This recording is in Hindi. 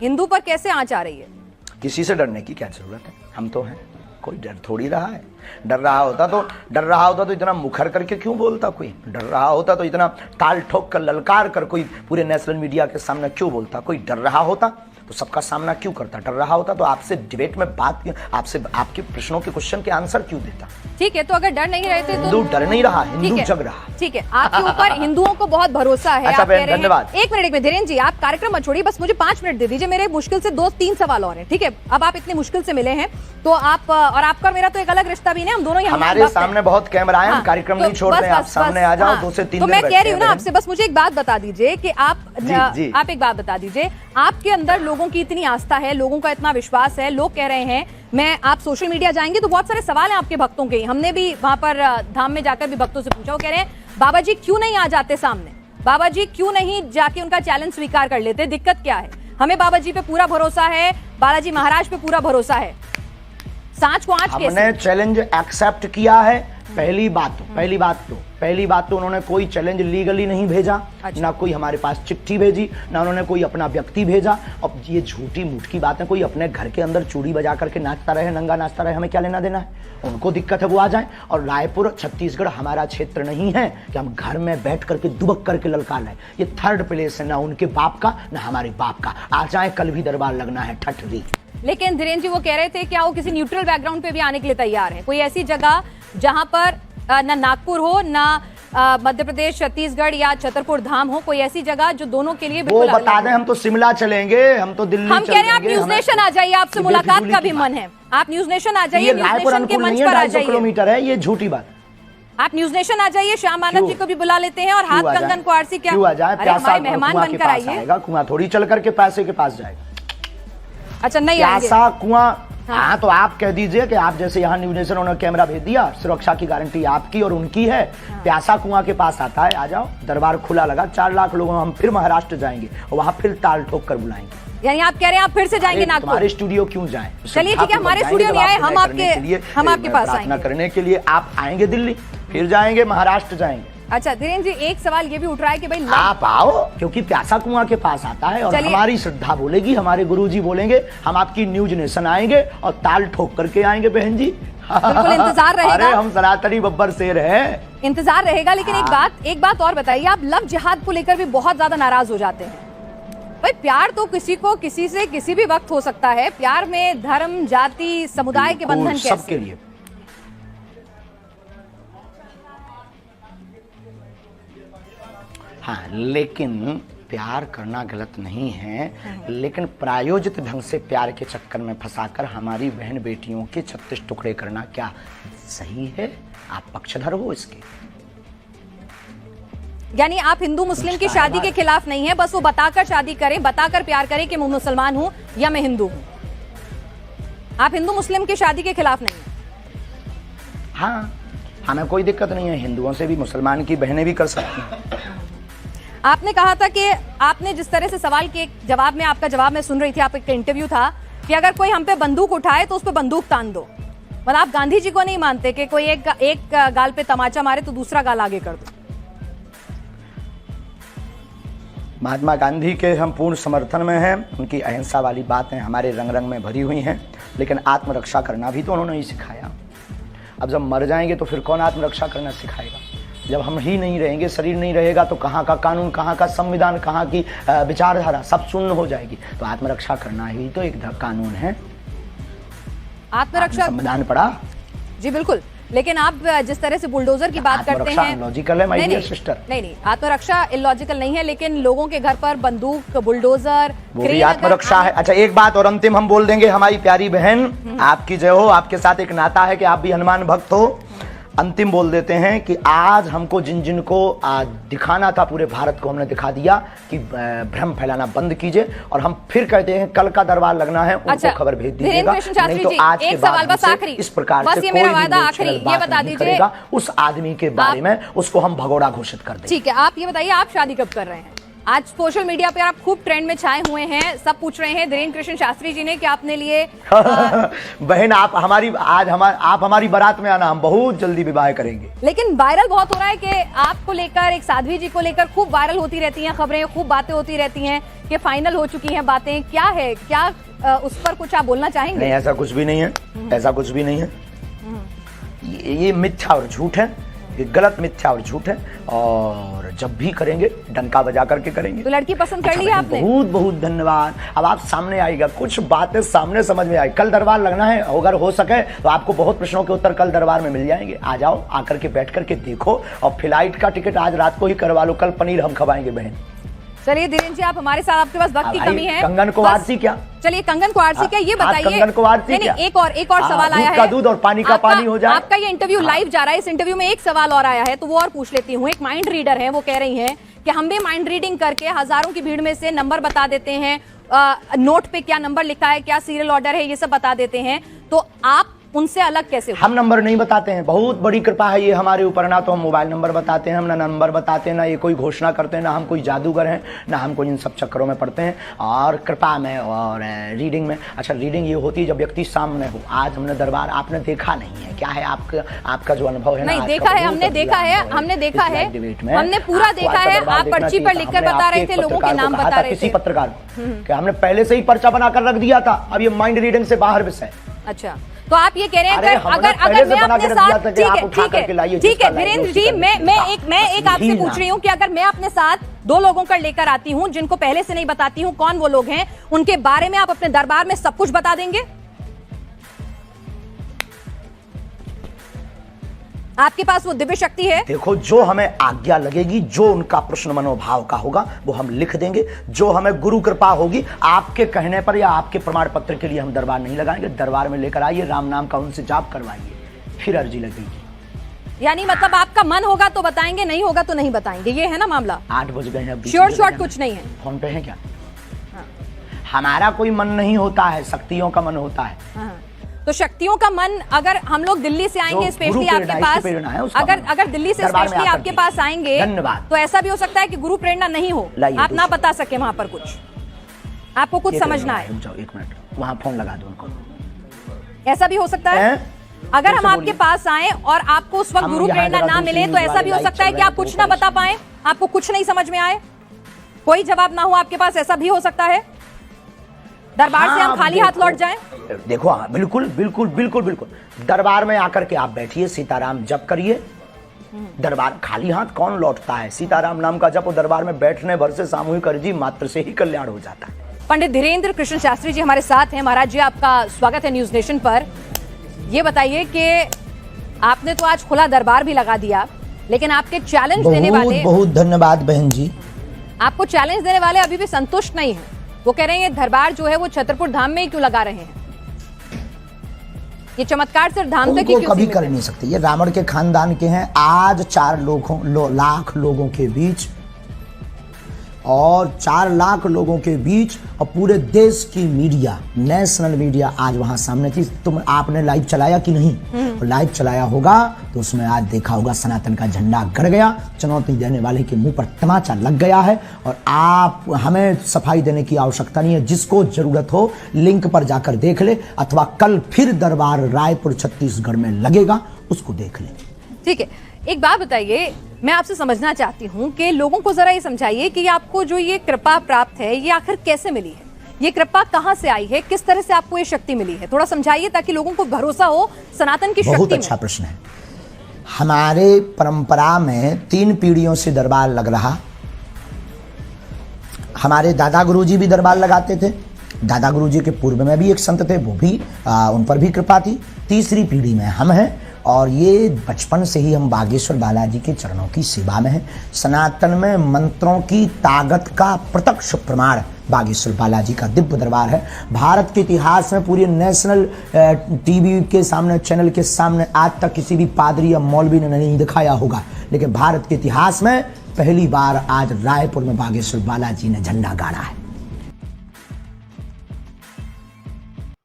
हिंदू पर कैसे आंच आ रही है? किसी से डरने की क्या जरूरत है, हम तो हैं, कोई डर थोड़ी रहा है। डर रहा होता तो इतना मुखर करके क्यों बोलता कोई? डर रहा होता तो इतना ताल ठोक कर ललकार कर कोई पूरे नेशनल मीडिया के सामने क्यों बोलता? कोई डर रहा होता तो सबका सामना क्यों करता? डर रहा होता तो आपसे डिबेट में बात, आपसे आपके प्रश्नों के क्वेश्चन के आंसर क्यों देता? ठीक है, तो अगर डर नहीं रहे थे तो हिंदू डर नहीं रहा, हिंदू जग रहा। ठीक है, आपके ऊपर हिंदुओं को बहुत भरोसा है। अच्छा बहन, धन्यवाद। एक मिनट धीरेन्द्र जी, आप कार्यक्रम मत छोड़िए, बस मुझे 5 मिनट दे दीजिए। मेरे मुश्किल से 2-3 सवाल और हैं, ठीक है? अब आप इतने मुश्किल से मिले हैं तो आप और आपका मेरा तो एक अलग रिश्ता भी नहीं, हम दोनों हमारे सामने बहुत कैमरा है, हम कार्यक्रम नहीं छोड़ते, आप सामने आ जाओ, 2 से 3 तो मैं कह रही हूँ ना आपसे, बस मुझे एक बात बता दीजिए कि आप एक बात बता दीजिए, आपके अंदर लोगों की इतनी आस्था है, लोगों का इतना विश्वास है, लोग कह रहे हैं, मैं आप सोशल मीडिया जाएंगे तो बहुत सारे सवाल हैं आपके भक्तों के। हमने भी वहां पर धाम में जाकर भी भक्तों से पूछा, वो कह रहे हैं बाबा जी क्यों नहीं आ जाते सामने, बाबा जी क्यों नहीं जाके उनका चैलेंज स्वीकार कर लेते, दिक्कत क्या है? हमें बाबा जी पे पूरा भरोसा है, बालाजी महाराज पे पूरा भरोसा है, सांच को आंच कैसे? हमने चैलेंज एक्सेप्ट किया है। पहली बात तो उन्होंने कोई चैलेंज लीगली नहीं भेजा। अच्छा। ना कोई हमारे पास चिट्ठी भेजी, ना उन्होंने कोई अपना व्यक्ति भेजा। अब ये झूठी मूठ की बात है, कोई अपने घर के अंदर चूड़ी बजा करके नाचता रहे, नंगा नाचता रहे, हमें क्या लेना देना है? उनको दिक्कत है वो आ जाए। और रायपुर छत्तीसगढ़ हमारा क्षेत्र नहीं है कि हम घर में बैठ करके दुबक करके ललकार लाए। ये 3rd प्लेस है, ना उनके बाप का ना हमारे बाप का। आ जाए, कल भी दरबार लगना है ठठरी। लेकिन धीरेन्द्र जी वो कह रहे थे क्या वो किसी न्यूट्रल बैकग्राउंड पे भी आने के लिए तैयार है? कोई ऐसी जगह जहां पर ना नागपुर हो, ना मध्य प्रदेश, छत्तीसगढ़ या छतरपुर धाम हो, कोई ऐसी जगह जो दोनों के लिए वो बता दें। हम तो शिमला चलेंगे, हम तो दिल्ली हम कह रहे हैं आप न्यूज नेशन आ जाइए, आपसे मुलाकात का भी मन है। आप न्यूज नेशन आ जाइए, न्यूज नेशन के मंच पर आ जाइए। किलोमीटर है, ये झूठी बात। आप न्यूज नेशन आ जाइए, श्याम मानव जी को भी बुला लेते हैं और हाथ कंगन को आरसी क्या क्यों आ जाए? हमारे मेहमान बनकर आइए। कुआं थोड़ी चल करके पैसे के पास जाएगा। अच्छा नहीं प्यासा कुआं। हाँ तो आप कह दीजिए कि आप जैसे यहाँ न्यूज नेशन उन्होंने कैमरा भेज दिया, सुरक्षा की गारंटी आपकी और उनकी है। प्यासा कुआं के पास आता है, आ जाओ, दरबार खुला लगा, 4 लाख लोगों हम फिर महाराष्ट्र जाएंगे और वहाँ फिर ताल ठोक कर बुलाएंगे। यानी आप कह रहे हैं आप फिर से जाएंगे नागपुर? हमारे स्टूडियो क्यों जाएं? चलिए ठीक है, हमारे स्टूडियो नहीं आए, हम आपके पास आएंगे करने के लिए। आप आएंगे दिल्ली, फिर जाएंगे महाराष्ट्र जाएंगे। अच्छा धीरेन्द्र जी, एक सवाल ये भी उठ रहा है कि भाई आप आओ, क्योंकि प्यासा कुआं के पास आता है और हमारी श्रद्धा बोलेगी, हमारे गुरुजी बोलेंगे, हम आपकी न्यूज नेशन आएंगे और ताल ठोक करके आएंगे बहन जी। बिल्कुल इंतजार रहेगा। अरे हम सनातनी बब्बर शेर हैं, इंतजार रहेगा। लेकिन एक बात और बताइए, आप लव जिहाद को लेकर भी बहुत ज्यादा नाराज हो जाते हैं। भाई प्यार तो किसी को किसी से किसी भी वक्त हो सकता है, प्यार में धर्म, जाति, समुदाय के बंधन कैसे? सबके लिए। हाँ, लेकिन प्यार करना गलत नहीं है, लेकिन प्रायोजित ढंग से प्यार के चक्कर में फंसाकर हमारी बहन बेटियों के 36 टुकड़े करना क्या सही है? आप पक्षधर हो इसके? यानी आप हिंदू मुस्लिम की शादी के खिलाफ नहीं है, बस वो बताकर शादी करें, बताकर प्यार करें कि मैं मुसलमान हूं या मैं हिंदू हूं। आप हिंदू मुस्लिम की शादी के खिलाफ नहीं है? हाँ, हमें कोई दिक्कत नहीं है, हिंदुओं से भी मुसलमान की बहनें भी कर सकती हैं। आपने कहा था कि आपने जिस तरह से सवाल के जवाब में, आपका जवाब मैं सुन रही थी, आपका इंटरव्यू था कि अगर कोई हम पे बंदूक उठाए तो उस पे बंदूक तान दो। मतलब आप गांधी जी को नहीं मानते कि कोई एक गाल पे तमाचा मारे तो दूसरा गाल आगे कर दो? महात्मा गांधी के हम पूर्ण समर्थन में हैं, उनकी अहिंसा वाली बातें हमारे रंग रंग में भरी हुई हैं, लेकिन आत्मरक्षा करना भी तो उन्होंने ही सिखाया। अब जब मर जाएंगे तो फिर कौन आत्मरक्षा करना सिखाएगा? जब हम ही नहीं रहेंगे, शरीर नहीं रहेगा, तो कहाँ का कानून, कहाँ का संविधान, कहाँ की विचारधारा सब शून्य हो जाएगी। तो आत्मरक्षा करना ही तो एक कानून है। आत्मरक्षा संविधान पढ़ा? जी बिल्कुल, लेकिन आप जिस तरह से बुलडोजर की बात करते हैं, लॉजिकल है माय डियर सिस्टर। नहीं, आत्मरक्षा इलॉजिकल नहीं है, लेकिन लोगों के घर पर बंदूक, बुलडोजर, वो भी आत्मरक्षा है। अच्छा एक बात और अंतिम हम बोल देंगे, हमारी प्यारी बहन आपकी जय हो, आपके साथ एक नाता है कि आप भी हनुमान भक्त हो। अंतिम बोल देते हैं कि आज हमको जिन को दिखाना था, पूरे भारत को हमने दिखा दिया कि भ्रम फैलाना बंद कीजिए, और हम फिर कहते हैं कल का दरबार लगना है, उनको खबर भेज दीजिएगा, नहीं तो आज के बाद से इस प्रकार से कोई भी बात नहीं करेगा उस आदमी के बारे में, उसको हम भगोड़ा घोषित कर देंगे। ठीक है, आप ये बताइए आप शादी कब कर रहे हैं? आज सोशल मीडिया पे आप खूब ट्रेंड में छाए हुए हैं, सब पूछ रहे हैं धीरेन्द्र कृष्ण शास्त्री जी ने कि आपने लिए बहन आप हमारी बारात में आना, हम बहुत जल्दी विवाह करेंगे। लेकिन वायरल बहुत हो रहा है कि आपको लेकर, एक साध्वी जी को लेकर खूब वायरल होती रहती हैं खबरें, खूब बातें होती रहती हैं कि फाइनल हो चुकी हैं बातें, क्या है, क्या उस पर कुछ आप बोलना चाहेंगे? नहीं, ऐसा कुछ भी नहीं है, ऐसा कुछ भी नहीं है। ये मिथ्या और झूठ है, ये गलत मिथ्या और झूठ है, और जब भी करेंगे डंका बजा करके करेंगे। तो लड़की पसंद कर ली आपने? बहुत बहुत धन्यवाद। अब आप सामने आएगा, कुछ बातें सामने समझ में आई। कल दरबार लगना है, अगर हो सके तो आपको बहुत प्रश्नों के उत्तर कल दरबार में मिल जाएंगे। आ जाओ, आकर के बैठ करके देखो, और फ्लाइट का टिकट आज रात को ही करवा लो, कल पनीर हम खवाएंगे बहन। चलिए धीरेन्द्र जी, आप हमारे साथ, आपके पास वक्त की कमी है। कंगन को आरसी क्या? चलिए कंगन को आरसी क्या, ये बताइए। कंगन को आरसी क्या? एक और सवाल आया है। दूध और पानी का पानी हो जाए। आपका ये इंटरव्यू लाइव जा रहा है, इस इंटरव्यू में एक सवाल और आया है, तो वो और पूछ लेती हूँ। एक माइंड रीडर है, वो कह रही हैं कि हम भी माइंड रीडिंग करके हजारों की भीड़ में से नंबर बता देते हैं, नोट पे क्या नंबर लिखा है, क्या सीरियल ऑर्डर है, ये सब बता देते हैं, तो आप उनसे अलग कैसे हो? हम नंबर नहीं बताते हैं, बहुत बड़ी कृपा है ये हमारे ऊपर। ना तो हम मोबाइल नंबर बताते हैं, हम ना नंबर बताते हैं, ना ये कोई घोषणा करते हैं, ना हम कोई जादूगर हैं, ना हम कोई इन सब चक्करों में पड़ते हैं। और कृपा में और रीडिंग में, अच्छा रीडिंग ये होती है जब व्यक्ति सामने हो। आज हमने दरबार आपने देखा नहीं है, क्या है आपका जो अनुभव है? नहीं देखा है, हमने देखा है, हमने पूरा देखा है। आप पर्ची पर लिखकर बता रहे थे, लोगों के नाम बता रहे थे। किसी पत्रकार को कि हमने पहले से ही पर्चा बनाकर रख दिया था, अब ये माइंड रीडिंग से बाहर विषय। अच्छा, तो आप ये कह रहे हैं अगर मैं अपने साथ, ठीक है धीरेन्द्र जी, मैं एक आपसे पूछ रही हूँ कि अगर मैं अपने साथ 2 लोगों का लेकर आती हूँ जिनको पहले से नहीं बताती हूँ कौन वो लोग हैं, उनके बारे में आप अपने दरबार में सब कुछ बता देंगे? आपके पास वो दिव्य शक्ति है? देखो, जो हमें आज्ञा लगेगी, जो उनका प्रश्न मनोभाव का होगा वो हम लिख देंगे। जो हमें गुरु कृपा होगी, आपके कहने पर या आपके प्रमाण पत्र के लिए हम दरबार नहीं लगाएंगे। दरबार में लेकर आइए, राम नाम का उनसे जाप करवाइए, फिर अर्जी लगेगी। यानी मतलब आपका मन होगा तो बताएंगे, नहीं होगा तो नहीं बताएंगे, ये है ना मामला? 8 बज गए हैं, श्योर शॉर्ट कुछ नहीं है। फोन पे है क्या? हमारा कोई मन नहीं होता है, शक्तियों का मन होता है। तो शक्तियों का मन, अगर हम लोग दिल्ली से आएंगे स्पेशली आपके पास, अगर दिल्ली से स्पेशली आपके पास आएंगे, तो ऐसा भी हो सकता है कि गुरु प्रेरणा नहीं हो, आप ना बता सके वहां पर कुछ, आपको कुछ समझना है। एक मिनट, वहां फोन लगा दो उनको। ऐसा भी हो सकता है अगर हम आपके पास आए और आपको उस वक्त गुरु प्रेरणा ना मिले, तो ऐसा भी हो सकता है कि आप कुछ ना बता पाए, आपको कुछ नहीं समझ में आए, कोई जवाब ना हो आपके पास, ऐसा भी हो सकता है। दरबार से हम खाली हाथ लौट जाएं? देखो, हाँ, बिल्कुल बिल्कुल बिल्कुल बिल्कुल। दरबार में आकर के आप बैठिए, सीताराम जप करिए। दरबार खाली हाथ कौन लौटता है? सीताराम नाम का जप दरबार में बैठने भर से सामूहिक अर्जी मात्र से ही कल्याण हो जाता है। पंडित धीरेन्द्र कृष्ण शास्त्री जी हमारे साथ हैं। महाराज जी, आपका स्वागत है न्यूज नेशन पर। ये बताइए कि आपने तो आज खुला दरबार भी लगा दिया, लेकिन आपके चैलेंज देने वाले, बहुत धन्यवाद बहन जी, आपको चैलेंज देने वाले अभी भी संतुष्ट नहीं है। वो कह रहे हैं दरबार जो है वो छतरपुर धाम में ही क्यों लगा रहे हैं, ये चमत्कार सिर्फ धाम तक ही क्यों कभी कर नहीं सकते। ये रावण के खानदान के हैं। आज 4 लाख लोगों के बीच, और 4 लाख लोगों के बीच, और पूरे देश की मीडिया, नेशनल मीडिया आज वहां सामने थी। तुम आपने लाइव चलाया कि नहीं? लाइव चलाया होगा तो उसमें आज देखा होगा सनातन का झंडा गड़ गया, चुनौती देने वाले के मुंह पर तमाचा लग गया है। और आप, हमें सफाई देने की आवश्यकता नहीं है। जिसको जरूरत हो लिंक पर जाकर देख ले, अथवा कल फिर दरबार रायपुर छत्तीसगढ़ में लगेगा, उसको देख ले। ठीक है, एक बात बताइए, मैं आपसे समझना चाहती हूँ कि लोगों को जरा ये समझाइए कि आपको जो ये कृपा प्राप्त है, ये आखिर कैसे मिली है? ये कृपा कहाँ से आई है? किस तरह से आपको ये शक्ति मिली है? थोड़ा समझाइए ताकि लोगों को भरोसा हो सनातन की शक्ति में। बहुत अच्छा प्रश्न है। हमारे परंपरा में 3 पीढ़ियों से दरबार लग रहा। हमारे दादा गुरुजी भी दरबार लगाते थे। दादा गुरुजी के पूर्व में भी एक संत थे, वो भी उन पर भी कृपा थी। तीसरी पीढ़ी में हम हैं, और ये बचपन से ही हम बागेश्वर बालाजी के चरणों की सेवा में हैं। सनातन में मंत्रों की ताकत का प्रत्यक्ष प्रमाण बागेश्वर बालाजी का दिव्य दरबार है। भारत के इतिहास में पूरे नेशनल टीवी के सामने, चैनल के सामने आज तक किसी भी पादरी या मौलवी ने नहीं दिखाया होगा, लेकिन भारत के इतिहास में पहली बार आज रायपुर में बागेश्वर बालाजी ने झंडा गाड़ा है।